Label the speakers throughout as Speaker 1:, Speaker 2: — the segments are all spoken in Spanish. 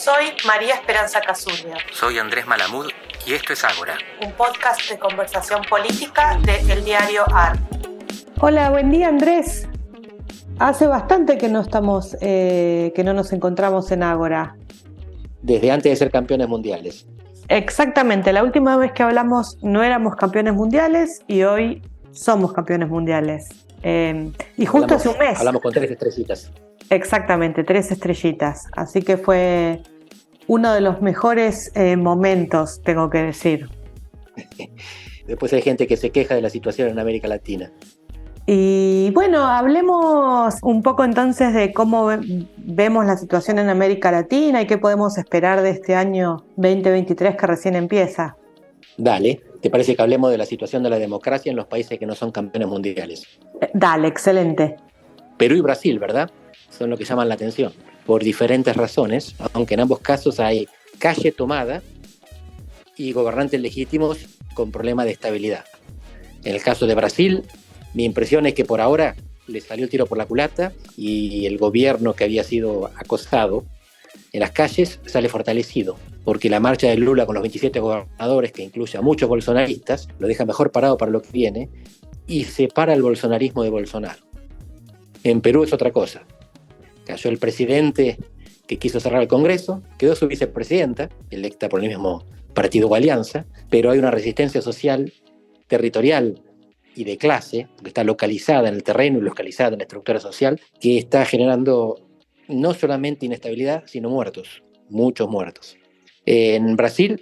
Speaker 1: Soy María Esperanza Casuria.
Speaker 2: Soy Andrés Malamud y esto es Ágora,
Speaker 1: un podcast de conversación política de El Diario AR.
Speaker 3: Hola, buen día Andrés. Hace bastante que no nos encontramos en Ágora.
Speaker 4: Desde antes de ser campeones mundiales.
Speaker 3: Exactamente, la última vez que hablamos no éramos campeones mundiales y hoy somos campeones mundiales. Y justo hace un mes.
Speaker 4: Hablamos con 3 estrellitas.
Speaker 3: Exactamente, 3 estrellitas. Así que fue uno de los mejores momentos, tengo que decir.
Speaker 4: Después hay gente que se queja de la situación en América Latina.
Speaker 3: Y bueno, hablemos un poco entonces de cómo vemos la situación en América Latina y qué podemos esperar de este año 2023 que recién empieza.
Speaker 4: Dale, ¿te parece que hablemos de la situación de la democracia en los países que no son campeones mundiales?
Speaker 3: Dale, excelente.
Speaker 4: Perú y Brasil, ¿verdad? Son lo que llaman la atención, por diferentes razones, aunque en ambos casos hay calle tomada y gobernantes legítimos con problemas de estabilidad. En el caso de Brasil, mi impresión es que por ahora le salió el tiro por la culata y el gobierno que había sido acosado en las calles sale fortalecido, porque la marcha de Lula con los 27 gobernadores, que incluye a muchos bolsonaristas, lo deja mejor parado para lo que viene y separa el bolsonarismo de Bolsonaro. En Perú es otra cosa. Cayó el presidente que quiso cerrar el Congreso, quedó su vicepresidenta, electa por el mismo partido o alianza, pero hay una resistencia social, territorial y de clase, que está localizada en el terreno y localizada en la estructura social, que está generando no solamente inestabilidad, sino muertos, muchos muertos. En Brasil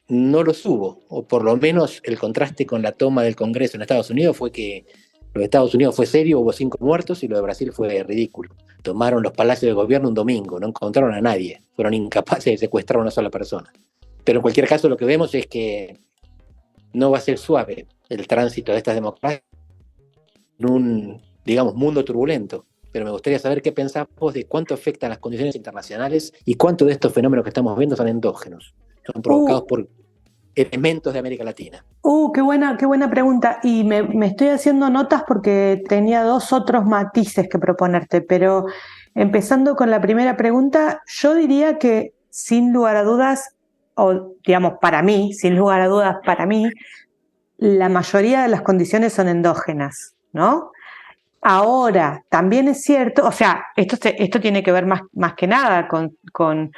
Speaker 4: no los hubo, o por lo menos el contraste con la toma del Congreso en Estados Unidos fue que lo de Estados Unidos fue serio, hubo 5 muertos, y lo de Brasil fue ridículo. Tomaron los palacios de gobierno un domingo, no encontraron a nadie, fueron incapaces de secuestrar a una sola persona. Pero en cualquier caso lo que vemos es que no va a ser suave el tránsito de estas democracias en un, digamos, mundo turbulento. Pero me gustaría saber qué pensás vos de cuánto afectan las condiciones internacionales y cuánto de estos fenómenos que estamos viendo son endógenos, son provocados por elementos de América Latina.
Speaker 3: Qué buena pregunta. Y me estoy haciendo notas porque tenía 2 otros matices que proponerte, pero empezando con la primera pregunta, yo diría que sin lugar a dudas, o digamos para mí, la mayoría de las condiciones son endógenas, ¿no? Ahora, también es cierto, o sea, esto tiene que ver más que nada con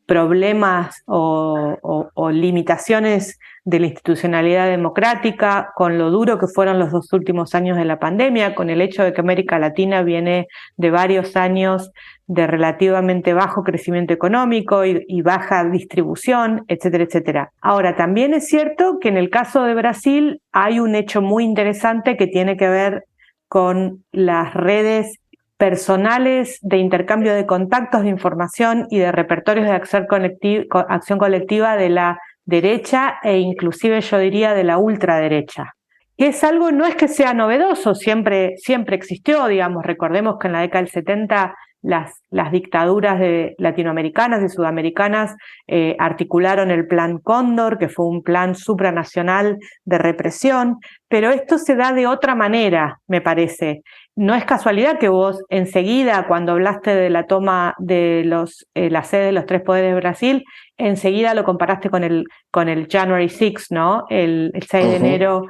Speaker 3: problemas o limitaciones de la institucionalidad democrática, con lo duro que fueron los 2 últimos años de la pandemia, con el hecho de que América Latina viene de varios años de relativamente bajo crecimiento económico y baja distribución, etcétera, etcétera. Ahora, también es cierto que en el caso de Brasil hay un hecho muy interesante que tiene que ver con las redes personales de intercambio de contactos, de información y de repertorios de acción colectiva de la derecha e inclusive yo diría de la ultraderecha. Que es algo, no es que sea novedoso, siempre existió, digamos, recordemos que en la década del 70 las dictaduras latinoamericanas y sudamericanas articularon el Plan Cóndor, que fue un plan supranacional de represión, pero esto se da de otra manera, me parece. No es casualidad que vos enseguida, cuando hablaste de la toma de la sede de los 3 poderes de Brasil, enseguida lo comparaste con el January 6, ¿no? El 6 de enero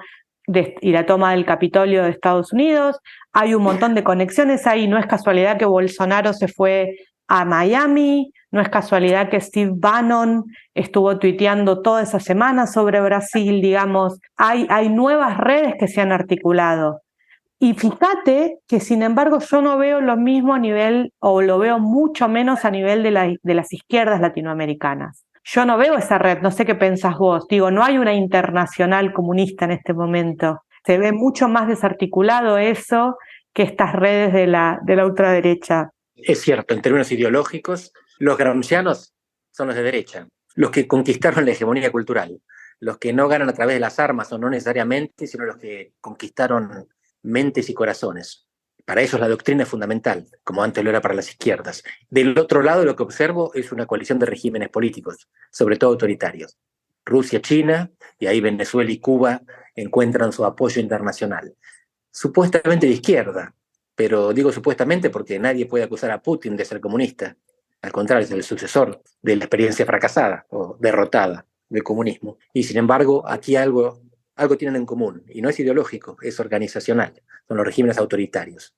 Speaker 3: y la toma del Capitolio de Estados Unidos. Hay un montón de conexiones ahí. No es casualidad que Bolsonaro se fue a Miami, no es casualidad que Steve Bannon estuvo tuiteando toda esa semana sobre Brasil, digamos. Hay nuevas redes que se han articulado. Y fíjate que, sin embargo, yo no veo lo mismo a nivel, o lo veo mucho menos a nivel de las izquierdas latinoamericanas. Yo no veo esa red, no sé qué pensás vos. Digo, no hay una internacional comunista en este momento. Se ve mucho más desarticulado eso que estas redes de la ultraderecha.
Speaker 4: Es cierto, en términos ideológicos, los gramscianos son los de derecha, los que conquistaron la hegemonía cultural, los que no ganan a través de las armas, o no necesariamente, sino los que conquistaron mentes y corazones. Para ellos la doctrina es fundamental, como antes lo era para las izquierdas. Del otro lado, lo que observo es una coalición de regímenes políticos, sobre todo autoritarios. Rusia, China, y ahí Venezuela y Cuba encuentran su apoyo internacional. Supuestamente de izquierda, pero digo supuestamente porque nadie puede acusar a Putin de ser comunista. Al contrario, es el sucesor de la experiencia fracasada o derrotada del comunismo. Y sin embargo, aquí algo tienen en común, y no es ideológico, es organizacional, son los regímenes autoritarios.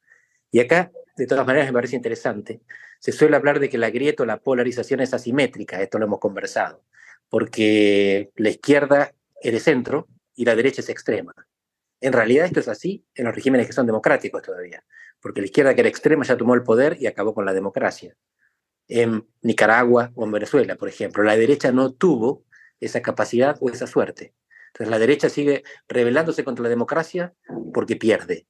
Speaker 4: Y acá, de todas maneras, me parece interesante, se suele hablar de que la grieta o la polarización es asimétrica, esto lo hemos conversado, porque la izquierda es de centro y la derecha es extrema. En realidad esto es así en los regímenes que son democráticos todavía, porque la izquierda, que era extrema, ya tomó el poder y acabó con la democracia. En Nicaragua o en Venezuela, por ejemplo, la derecha no tuvo esa capacidad o esa suerte. Entonces la derecha sigue rebelándose contra la democracia porque pierde.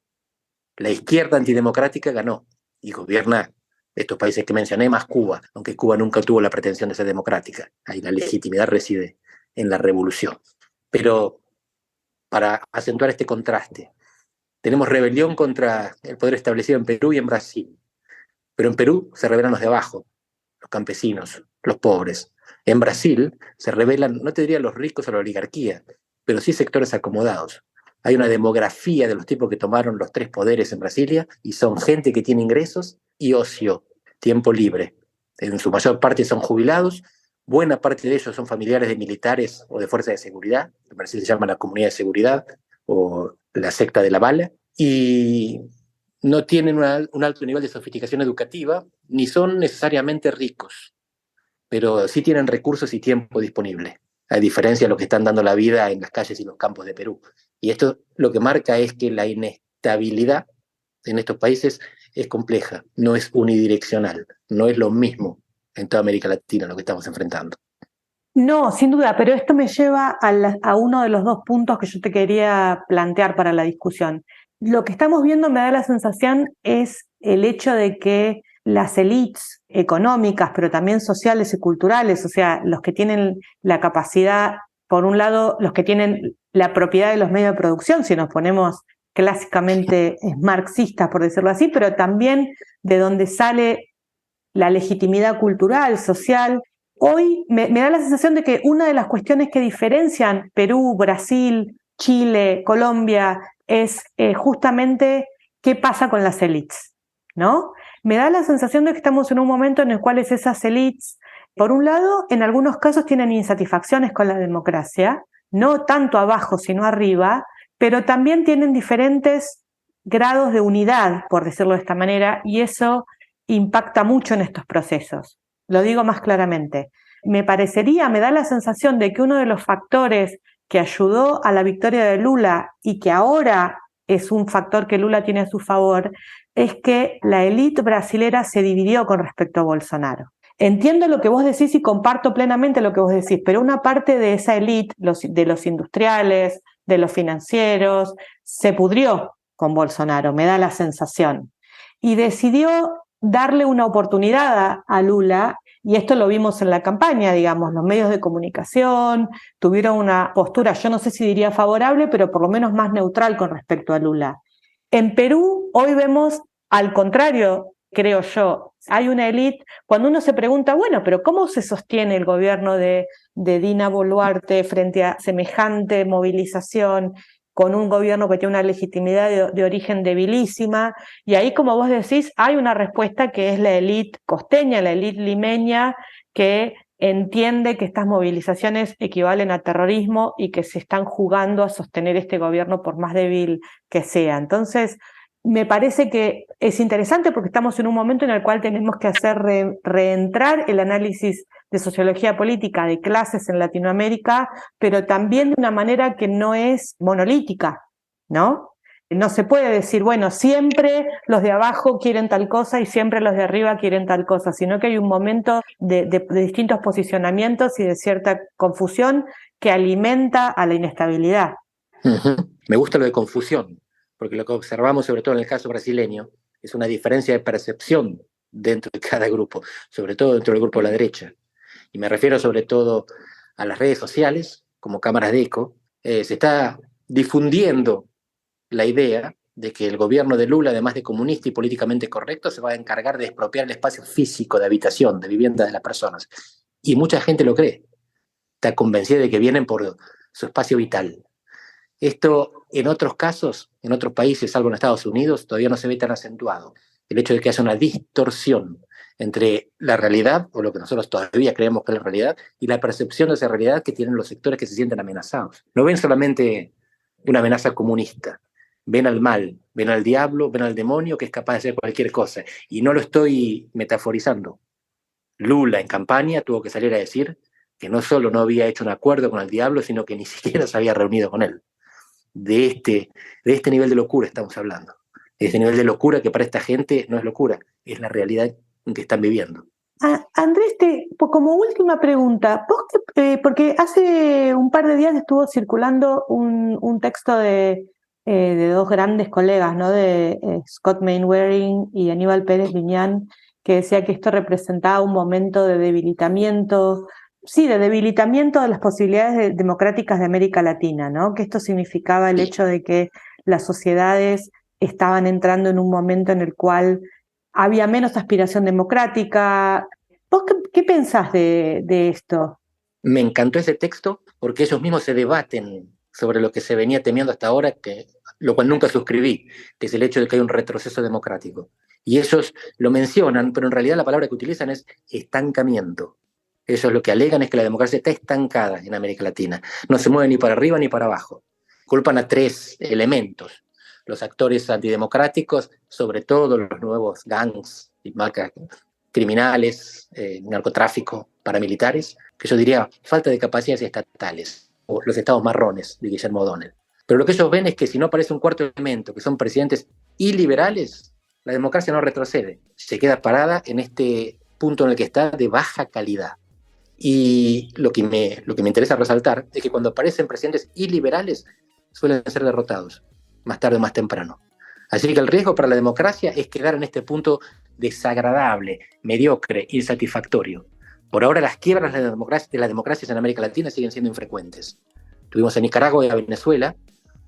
Speaker 4: La izquierda antidemocrática ganó y gobierna estos países que mencioné, más Cuba, aunque Cuba nunca tuvo la pretensión de ser democrática. Ahí la legitimidad reside en la revolución. Pero para acentuar este contraste, tenemos rebelión contra el poder establecido en Perú y en Brasil. Pero en Perú se rebelan los de abajo, los campesinos, los pobres. En Brasil se rebelan, no te diría los ricos o la oligarquía, pero sí sectores acomodados. Hay una demografía de los tipos que tomaron los 3 poderes en Brasilia y son gente que tiene ingresos y ocio, tiempo libre. En su mayor parte son jubilados, buena parte de ellos son familiares de militares o de fuerzas de seguridad, en Brasil se llama la comunidad de seguridad o la secta de la bala, y no tienen un alto nivel de sofisticación educativa, ni son necesariamente ricos, pero sí tienen recursos y tiempo disponible, a diferencia de lo que están dando la vida en las calles y los campos de Perú. Y esto lo que marca es que la inestabilidad en estos países es compleja, no es unidireccional, no es lo mismo en toda América Latina lo que estamos enfrentando.
Speaker 3: No, sin duda, pero esto me lleva a uno de los 2 puntos que yo te quería plantear para la discusión. Lo que estamos viendo, me da la sensación, es el hecho de que las élites económicas, pero también sociales y culturales, o sea, los que tienen la capacidad, por un lado, los que tienen la propiedad de los medios de producción, si nos ponemos clásicamente marxistas, por decirlo así, pero también de donde sale la legitimidad cultural, social. Hoy me da la sensación de que una de las cuestiones que diferencian Perú, Brasil, Chile, Colombia, es justamente qué pasa con las élites, ¿no? Me da la sensación de que estamos en un momento en el cual esas élites, por un lado, en algunos casos tienen insatisfacciones con la democracia, no tanto abajo sino arriba, pero también tienen diferentes grados de unidad, por decirlo de esta manera, y eso impacta mucho en estos procesos. Lo digo más claramente. Me da la sensación de que uno de los factores que ayudó a la victoria de Lula y que ahora es un factor que Lula tiene a su favor, es que la élite brasilera se dividió con respecto a Bolsonaro. Entiendo lo que vos decís y comparto plenamente lo que vos decís, pero una parte de esa élite, de los industriales, de los financieros, se pudrió con Bolsonaro, me da la sensación, y decidió darle una oportunidad a Lula, y esto lo vimos en la campaña, digamos, los medios de comunicación tuvieron una postura, yo no sé si diría favorable, pero por lo menos más neutral con respecto a Lula. En Perú hoy vemos al contrario, creo yo, hay una élite, cuando uno se pregunta, bueno, pero ¿cómo se sostiene el gobierno de Dina Boluarte frente a semejante movilización, con un gobierno que tiene una legitimidad de origen debilísima? Y ahí, como vos decís, hay una respuesta que es la élite costeña, la élite limeña, que entiende que estas movilizaciones equivalen a terrorismo y que se están jugando a sostener este gobierno por más débil que sea. Entonces, me parece que es interesante porque estamos en un momento en el cual tenemos que hacer reentrar el análisis de sociología política de clases en Latinoamérica, pero también de una manera que no es monolítica, ¿no? No se puede decir, bueno, siempre los de abajo quieren tal cosa y siempre los de arriba quieren tal cosa, sino que hay un momento de distintos posicionamientos y de cierta confusión que alimenta a la inestabilidad.
Speaker 4: Me gusta lo de confusión, porque lo que observamos, sobre todo en el caso brasileño, es una diferencia de percepción dentro de cada grupo, sobre todo dentro del grupo de la derecha. Y me refiero sobre todo a las redes sociales, como cámaras de eco. Se está difundiendo la idea de que el gobierno de Lula, además de comunista y políticamente correcto, se va a encargar de expropiar el espacio físico de habitación, de vivienda de las personas. Y mucha gente lo cree. Está convencida de que vienen por su espacio vital. Esto, en otros casos, en otros países, salvo en Estados Unidos, todavía no se ve tan acentuado. El hecho de que haya una distorsión entre la realidad, o lo que nosotros todavía creemos que es la realidad, y la percepción de esa realidad que tienen los sectores que se sienten amenazados. No ven solamente una amenaza comunista, ven al mal, ven al diablo, ven al demonio que es capaz de hacer cualquier cosa. Y no lo estoy metaforizando. Lula en campaña tuvo que salir a decir que no solo no había hecho un acuerdo con el diablo, sino que ni siquiera se había reunido con él. De este nivel de locura estamos hablando. De este nivel de locura que para esta gente no es locura, es la realidad en que están viviendo.
Speaker 3: Andrés, como última pregunta, porque hace un par de días estuvo circulando un texto de dos grandes colegas, ¿no? De Scott Mainwaring y Aníbal Pérez Viñán, que decía que esto representaba un momento de debilitamiento, sí, de debilitamiento de las posibilidades democráticas de América Latina, ¿no? Que esto significaba el hecho de que las sociedades estaban entrando en un momento en el cual había menos aspiración democrática. ¿Vos qué pensás de esto?
Speaker 4: Me encantó ese texto porque ellos mismos se debaten sobre lo que se venía temiendo hasta ahora, lo cual nunca suscribí, que es el hecho de que hay un retroceso democrático. Y ellos lo mencionan, pero en realidad la palabra que utilizan es estancamiento. Ellos lo que alegan es que la democracia está estancada en América Latina. No se mueve ni para arriba ni para abajo. Culpan a tres elementos. Los actores antidemocráticos, sobre todo los nuevos gangs, criminales, narcotráfico, paramilitares, que yo diría falta de capacidades estatales, o los estados marrones de Guillermo O'Donnell. Pero lo que ellos ven es que si no aparece un cuarto elemento, que son presidentes iliberales, la democracia no retrocede, se queda parada en este punto en el que está de baja calidad. Y lo que me interesa resaltar es que cuando aparecen presidentes iliberales suelen ser derrotados, más tarde o más temprano. Así que el riesgo para la democracia es quedar en este punto desagradable, mediocre, insatisfactorio. Por ahora las quiebras de las democracias en América Latina siguen siendo infrecuentes. Tuvimos a Nicaragua y a Venezuela,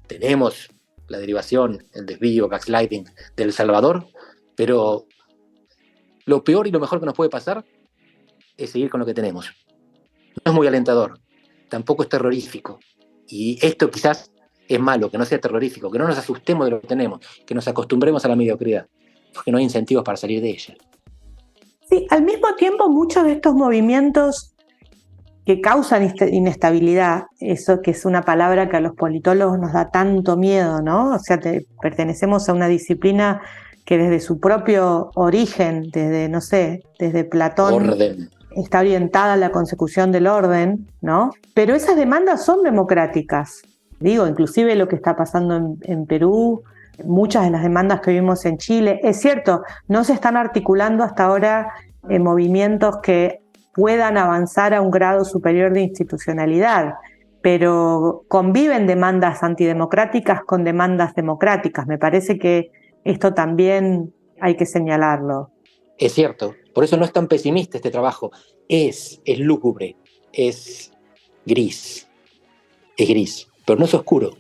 Speaker 4: tenemos la derivación, el desvío, backsliding de El Salvador, pero lo peor y lo mejor que nos puede pasar es seguir con lo que tenemos. No es muy alentador, tampoco es terrorífico. Y esto quizás es malo, que no sea terrorífico, que no nos asustemos de lo que tenemos, que nos acostumbremos a la mediocridad, porque no hay incentivos para salir de ella.
Speaker 3: Sí, al mismo tiempo muchos de estos movimientos que causan inestabilidad, eso que es una palabra que a los politólogos nos da tanto miedo, ¿no? O sea, pertenecemos a una disciplina que desde su propio origen, desde Platón,
Speaker 4: Orden.
Speaker 3: Está orientada a la consecución del orden, ¿no? Pero esas demandas son democráticas. Digo, inclusive lo que está pasando en Perú, muchas de las demandas que vimos en Chile. Es cierto, no se están articulando hasta ahora movimientos que puedan avanzar a un grado superior de institucionalidad, pero conviven demandas antidemocráticas con demandas democráticas. Me parece que esto también hay que señalarlo.
Speaker 4: Es cierto, por eso no es tan pesimista este trabajo. Es lúgubre, es gris, pero no es oscuro.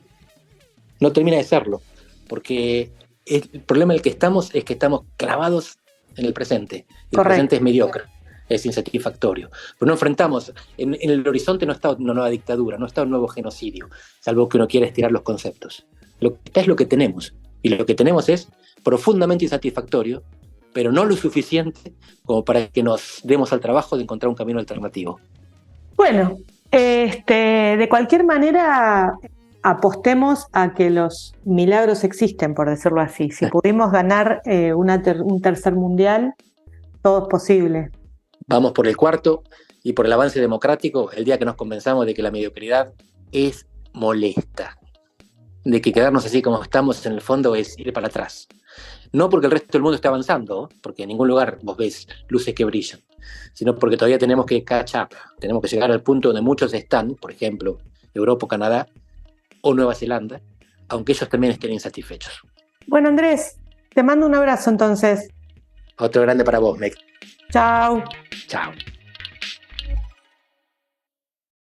Speaker 4: No termina de serlo, porque el problema en el que estamos es que estamos clavados en el presente. El presente es mediocre, es insatisfactorio. Pero no enfrentamos, en el horizonte no está una nueva dictadura, no está un nuevo genocidio, salvo que uno quiera estirar los conceptos. Lo que está es lo que tenemos, y lo que tenemos es profundamente insatisfactorio, pero no lo suficiente como para que nos demos al trabajo de encontrar un camino alternativo.
Speaker 3: Bueno, de cualquier manera, apostemos a que los milagros existen, por decirlo así. Si pudimos ganar un tercer mundial, todo es posible.
Speaker 4: Vamos por el cuarto y por el avance democrático el día que nos convenzamos de que la mediocridad es molesta, de que quedarnos así como estamos en el fondo es ir para atrás. No porque el resto del mundo esté avanzando, porque en ningún lugar vos ves luces que brillan, sino porque todavía tenemos que catch up, tenemos que llegar al punto donde muchos están, por ejemplo, Europa, Canadá o Nueva Zelanda, aunque ellos también estén insatisfechos.
Speaker 3: Bueno, Andrés, te mando un abrazo entonces.
Speaker 4: Otro grande para vos, Meg.
Speaker 3: Chao.
Speaker 4: Chao.